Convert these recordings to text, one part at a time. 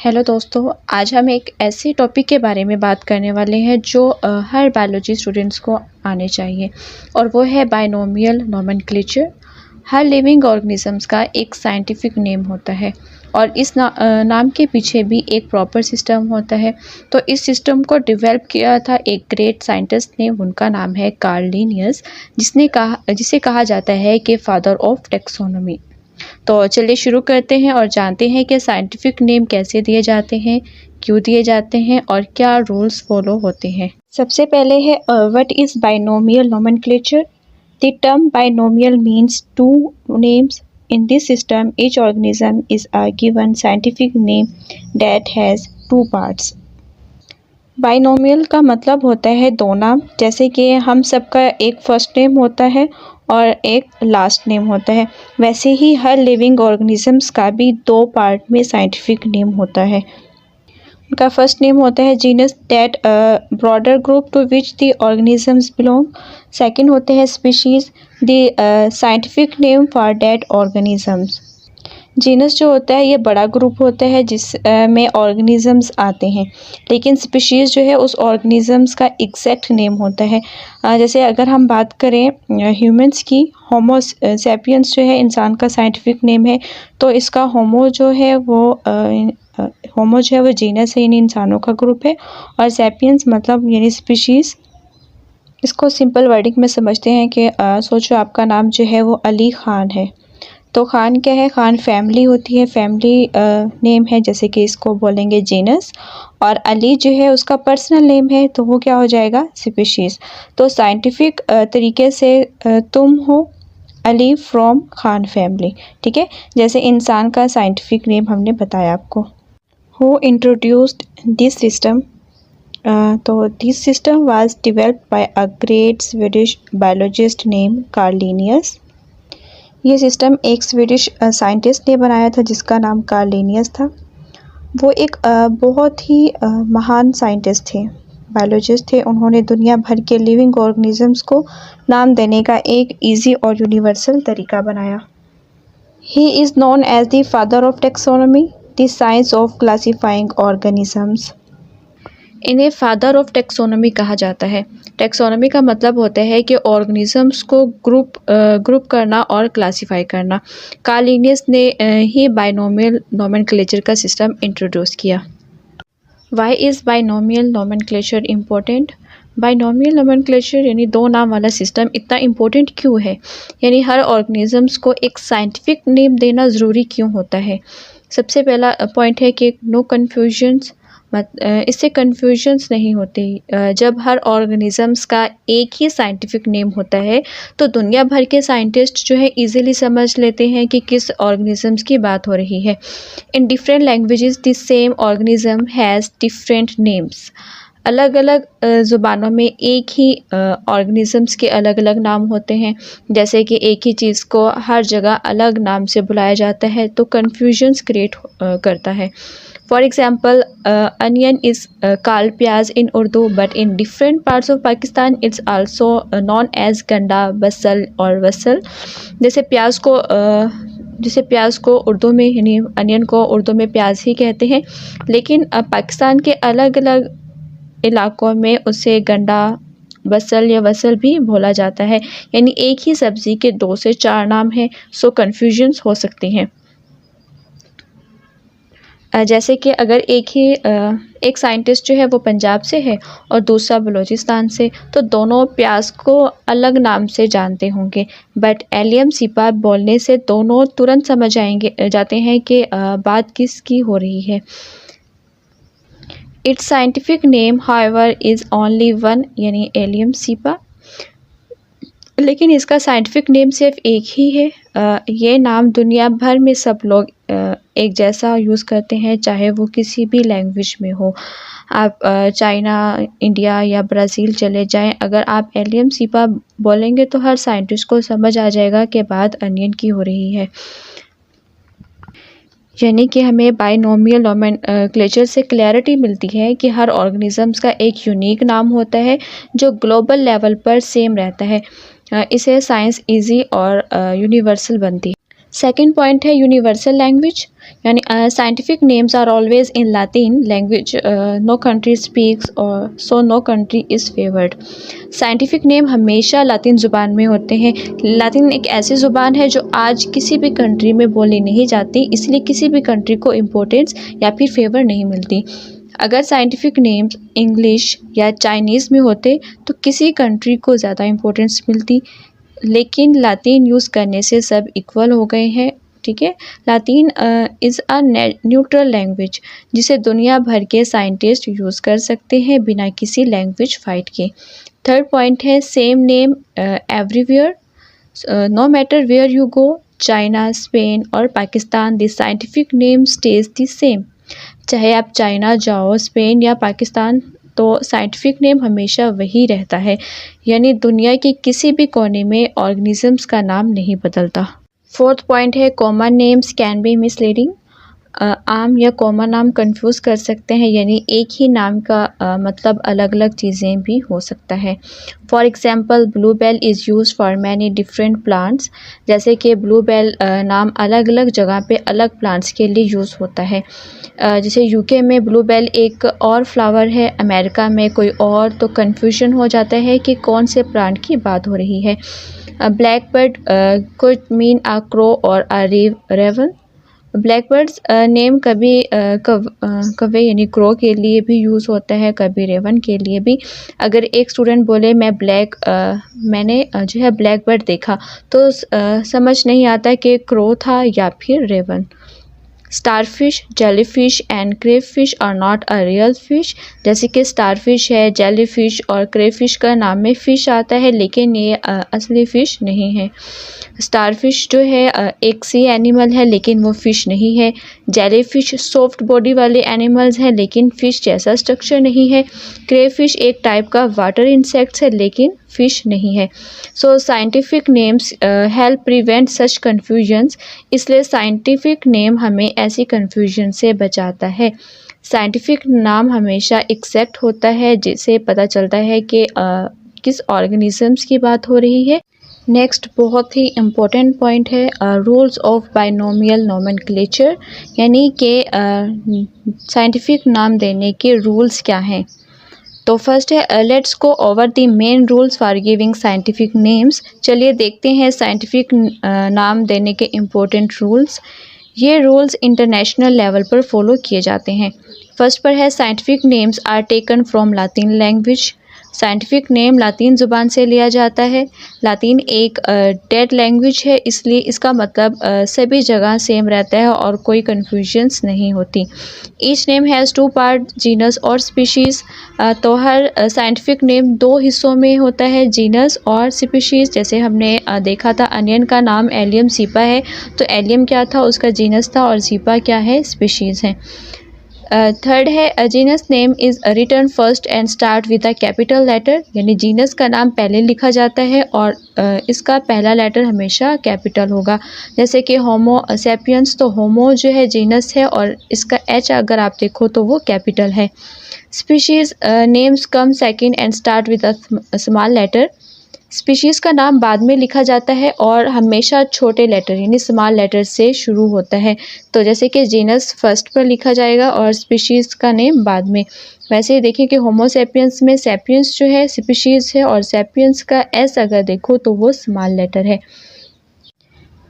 Hello दोस्तों, आज हम एक ऐसे टॉपिक के बारे में बात करने वाले हैं जो हर बायोलॉजी स्टूडेंट्स को आने चाहिए और वो है बाइनोमियल नोमेनक्लेचर। हर लिविंग ऑर्गेनिजम्स का एक साइंटिफिक नेम होता है और इस नाम के पीछे भी एक प्रॉपर सिस्टम होता है। तो इस सिस्टम को डेवलप किया था एक ग्रेट साइंटिस्ट ने, उनका नाम है कार्ल लिनियस, जिसे कहा जाता है कि फादर ऑफ टेक्सोनोमी। तो चलिए शुरू करते हैं और जानते हैं कि साइंटिफिक नेम कैसे दिए जाते हैं, क्यों दिए जाते हैं और क्या रूल्स फॉलो होते हैं। सबसे पहले है what is binomial nomenclature. The term binomial means two names. In this system, each organism is given scientific name that has two parts. Binomial का मतलब होता है दो नाम, जैसे कि हम सबका एक फर्स्ट नेम होता है और एक लास्ट नेम होता है, वैसे ही हर लिविंग ऑर्गेनिजम्स का भी दो पार्ट में साइंटिफिक नेम होता है। उनका फर्स्ट नेम होता है genus, that broader group to which the organisms belong. Second होते हैं species, the scientific name for that organisms. Genus जो होता है ये बड़ा ग्रुप होता है जिस में ऑर्गेनिजम्स आते हैं, लेकिन स्पीशीज़ जो है उस ऑर्गेनिजम्स का एग्जैक्ट नेम होता है। जैसे अगर हम बात करें ह्यूमंस की, होमो सैपियंस जो है इंसान का साइंटिफिक नेम है, तो इसका होमो जो है वो जीनस है, यानी इंसानों का ग्रुप है, और सैपियंस मतलब यानी स्पीशीज़। इसको सिंपल वर्डिंग में समझते हैं कि सोचो आपका नाम जो है वो अली ख़ान है, तो ख़ान क्या है, ख़ान फैमिली होती है, फैमिली नेम है, जैसे कि इसको बोलेंगे जीनस, और अली जो है उसका पर्सनल नेम है, तो वो क्या हो जाएगा, स्पीशीज़। तो साइंटिफिक तरीके से तुम हो अली फ्रॉम ख़ान फैमिली, ठीक है। जैसे इंसान का साइंटिफिक नेम हमने बताया आपको। हु इंट्रोड्यूस्ड दिस सिस्टम, तो this system was developed by a great Swedish biologist name Karl Linnaeus. ये सिस्टम एक स्वीडिश साइंटिस्ट ने बनाया था जिसका नाम कार्ल लिनियस था। वो एक बहुत ही महान साइंटिस्ट थे, बायोलॉजिस्ट थे। उन्होंने दुनिया भर के लिविंग ऑर्गेनिजम्स को नाम देने का एक इजी और यूनिवर्सल तरीका बनाया। He is known as the father of taxonomy, the science of classifying organisms. इन्हें फादर ऑफ टेक्सोनोमी कहा जाता है। टेक्सोनोमी का मतलब होता है कि ऑर्गेनिजम्स को ग्रुप करना और क्लासीफाई करना। कार्ल लिनियस ने ही बाइनोमियल नोमेनक्लेचर का सिस्टम इंट्रोड्यूस किया। Why is binomial nomenclature important. Binomial nomenclature यानी दो नाम वाला सिस्टम इतना इम्पोर्टेंट क्यों है, यानी हर ऑर्गेनिजम्स को एक साइंटिफिक नेम देना ज़रूरी क्यों होता है। सबसे पहला पॉइंट है कि नो कन्फ्यूजन्स, इससे कन्फ्यूजन्स नहीं होती। जब हर ऑर्गेनिजम्स का एक ही साइंटिफिक नेम होता है तो दुनिया भर के साइंटिस्ट जो है इजीली समझ लेते हैं कि किस ऑर्गेनिजम्स की बात हो रही है। In different languages the same organism has different names. अलग अलग ज़ुबानों में एक ही ऑर्गेनिजम्स के अलग अलग नाम होते हैं, जैसे कि एक ही चीज़ को हर जगह अलग नाम से बुलाया जाता है, तो कन्फ्यूजन्स क्रिएट करता है। For example, onion is called pyaz in Urdu, but in different parts of Pakistan it's also known as ganda, basal और वसल। जैसे प्याज को उर्दू में, यानी अनियन को उर्दू में प्याज ही कहते हैं, लेकिन पाकिस्तान के अलग अलग इलाकों में उसे गंडा, बसल या वसल भी बोला जाता है। यानी एक ही सब्ज़ी के 2 से 4 नाम हैं, सो कन्फ्यूजन्स हो सकते हैं। जैसे कि अगर एक साइंटिस्ट जो है वो पंजाब से है और दूसरा बलूचिस्तान से, तो दोनों प्याज को अलग नाम से जानते होंगे, बट एलियम सिपा बोलने से दोनों तुरंत समझ जाते हैं कि बात किसकी हो रही है। It's scientific name however is only one, यानी एलियम सिपा, लेकिन इसका साइंटिफिक नेम सिर्फ एक ही है। ये नाम दुनिया भर में सब लोग एक जैसा यूज़ करते हैं, चाहे वो किसी भी लैंग्वेज में हो। आप चाइना, इंडिया या ब्राज़ील चले जाएं, अगर आप एलियम सिपा बोलेंगे तो हर साइंटिस्ट को समझ आ जाएगा कि बात अनियन की हो रही है। यानी कि हमें बाइनोमियल नोमेनक्लेचर से क्लैरिटी मिलती है कि हर ऑर्गेनिजम्स का एक यूनिक नाम होता है जो ग्लोबल लेवल पर सेम रहता है। इसे साइंस इजी और यूनिवर्सल बनती है। सेकंड पॉइंट है यूनिवर्सल लैंग्वेज, यानी scientific names are always in Latin language, no country speaks और so no country is favoured. Scientific name हमेशा लातिन ज़ुबान में होते हैं। लातिन एक ऐसी ज़ुबान है जो आज किसी भी कंट्री में बोली नहीं जाती, इसलिए किसी भी कंट्री को इम्पोर्टेंस या फिर फेवर नहीं मिलती। अगर साइंटिफिक नेम्स इंग्लिश या चाइनीज़ में होते तो किसी कंट्री को ज़्यादा इम्पोर्टेंस मिलती, लेकिन लातिन यूज़ करने से सब इक्वल हो गए हैं। ठीक है, Latin is a neutral language जिसे दुनिया भर के साइंटिस्ट यूज़ कर सकते हैं बिना किसी लैंग्वेज फाइट के। थर्ड पॉइंट है same name everywhere, no matter where you go, China, Spain और Pakistan, the scientific name stays the same. चाहे आप चाइना जाओ, स्पेन या पाकिस्तान, तो साइंटिफिक नेम हमेशा वही रहता है, यानी दुनिया के किसी भी कोने में ऑर्गेनिजम्स का नाम नहीं बदलता। फोर्थ पॉइंट है common names can be misleading, आम या कॉमन नाम कंफ्यूज कर सकते हैं, यानी एक ही नाम का मतलब अलग अलग चीज़ें भी हो सकता है। For example Bluebell is used for many different plants, जैसे कि ब्लूबेल नाम अलग अलग जगह पे अलग प्लांट्स के लिए यूज़ होता है। जैसे यूके में ब्लूबेल एक और फ्लावर है, अमेरिका में कोई और, तो कन्फ्यूजन हो जाता है कि कौन से प्लांट की बात हो रही है। Black bird could mean a crow और अ रेवन। ब्लैक बर्ड्स नेम कभी कौवे यानी क्रो के लिए भी यूज़ होता है, कभी रेवन के लिए भी। अगर एक स्टूडेंट बोले मैंने जो है ब्लैक बर्ड देखा, तो समझ नहीं आता कि क्रो था या फिर raven. Starfish, jellyfish and crayfish are not a real fish, जैसे कि स्टारफिश है, जेलीफिश और क्रेफिश का नाम में फ़िश आता है, लेकिन ये असली फ़िश नहीं है। स्टारफिश जो है एक सी एनिमल है, लेकिन वो फ़िश नहीं है। जेलीफिश सॉफ्ट बॉडी वाले एनिमल्स हैं, लेकिन फ़िश जैसा स्ट्रक्चर नहीं है। क्रेफिश एक टाइप का वाटर इंसेक्ट्स है, लेकिन फ़िश नहीं है। सो साइंटिफिक नेम्स हेल्प प्रिवेंट सच कन्फ्यूजन्स, इसलिए साइंटिफिक नेम हमें ऐसी कन्फ्यूजन से बचाता है। साइंटिफिक नाम हमेशा एग्जैक्ट होता है, जिससे पता चलता है कि किस ऑर्गेनिजम्स की बात हो रही है। नेक्स्ट बहुत ही इम्पोर्टेंट पॉइंट है रूल्स ऑफ बाइनोमियल नोमेनक्लेचर, यानी कि साइंटिफिक नाम देने के रूल्स क्या हैं। तो फर्स्ट है let's go over the main rules for giving scientific names. चलिए देखते हैं साइंटिफिक नाम देने के इम्पोर्टेंट रूल्स। ये रूल्स इंटरनेशनल लेवल पर फॉलो किए जाते हैं। फर्स्ट पर है scientific names are taken from Latin language. Scientific name Latin ज़ुबान से लिया जाता है। लातिन एक डेड लैंग्वेज है, इसलिए इसका मतलब सभी जगह सेम रहता है और कोई कन्फ्यूजन्स नहीं होती। Each name has two part, genus और स्पीशीज़। तो हर साइंटिफिक नेम दो हिस्सों में होता है, जीनस और स्पीशीज़। जैसे हमने देखा था अनियन का नाम एलियम सीपा है, तो एलियम क्या था, उसका जीनस था, और सीपा क्या है, स्पीशीज़ है। थर्ड है genus name is written first and start with a capital letter, यानी जीनस का नाम पहले लिखा जाता है और इसका पहला लेटर हमेशा कैपिटल होगा। जैसे कि होमो सैपियंस, तो होमो जो है जीनस है और इसका एच अगर आप देखो तो वो कैपिटल है। Species names come second and start with a small letter. Species का नाम बाद में लिखा जाता है और हमेशा छोटे लेटर यानी स्मॉल लेटर से शुरू होता है। तो जैसे कि जीनस फर्स्ट पर लिखा जाएगा और स्पीशीज़ का नेम बाद में। वैसे ही देखिए कि होमो सैपियंस में सैपियंस जो है स्पीशीज़ है और सैपियंस का एस अगर देखो तो वो स्मॉल लेटर है।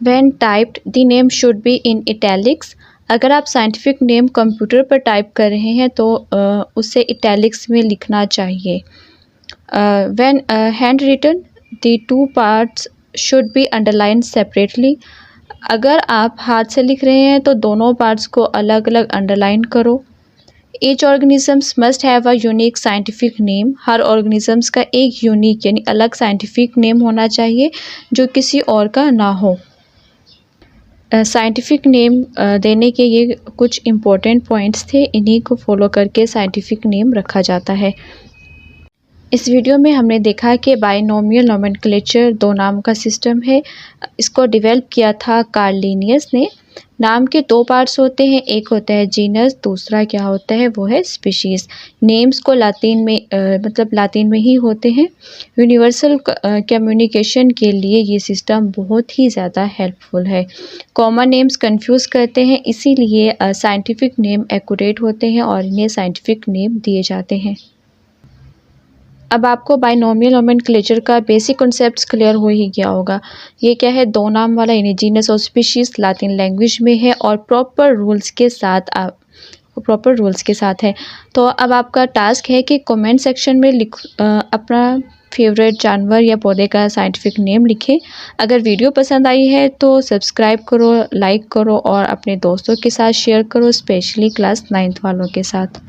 When typed the name should be in italics. अगर आप साइंटिफिक नेम कंप्यूटर पर टाइप कर रहे हैं तो उसे इटैलिक्स में लिखना चाहिए। When handwritten the two parts should be underline separately. अगर आप हाथ से लिख रहे हैं तो दोनों पार्ट्स को अलग अलग अंडरलाइन करो। Each organisms must have a unique scientific name. Her organisms का एक यूनिक यानी अलग साइंटिफिक नेम होना चाहिए जो किसी और का ना हो। साइंटिफिक नेम देने के ये कुछ इम्पोर्टेंट पॉइंट्स थे, इन्हीं को फॉलो करके साइंटिफिक नेम रखा जाता है। इस वीडियो में हमने देखा कि बाइनोमियल नोमेनक्लेचर दो नाम का सिस्टम है। इसको डेवलप किया था कार्ल लिनियस ने। नाम के दो पार्ट्स होते हैं, एक होता है जीनस, दूसरा क्या होता है वो है स्पीशीज़। नेम्स को लातिन में मतलब लातिन में ही होते हैं। यूनिवर्सल कम्युनिकेशन के लिए ये सिस्टम बहुत ही ज़्यादा हेल्पफुल है। कॉमन नेम्स कंफ्यूज करते हैं, इसीलिए साइंटिफिक नेम एक्यूरेट होते हैं और इन्हें साइंटिफिक नेम दिए जाते हैं। अब आपको बाइनोमियल नोमेनक्लेचर का बेसिक कॉन्सेप्ट्स क्लियर हो ही गया होगा। ये क्या है, दो नाम वाला यानी जीनस और स्पीशीज़ लातिन लैंग्वेज में है और प्रॉपर रूल्स के साथ है। तो अब आपका टास्क है कि कमेंट सेक्शन में अपना फेवरेट जानवर या पौधे का साइंटिफिक नेम लिखें। अगर वीडियो पसंद आई है तो सब्सक्राइब करो, लाइक करो और अपने दोस्तों के साथ शेयर करो, स्पेशली क्लास 9th वालों के साथ।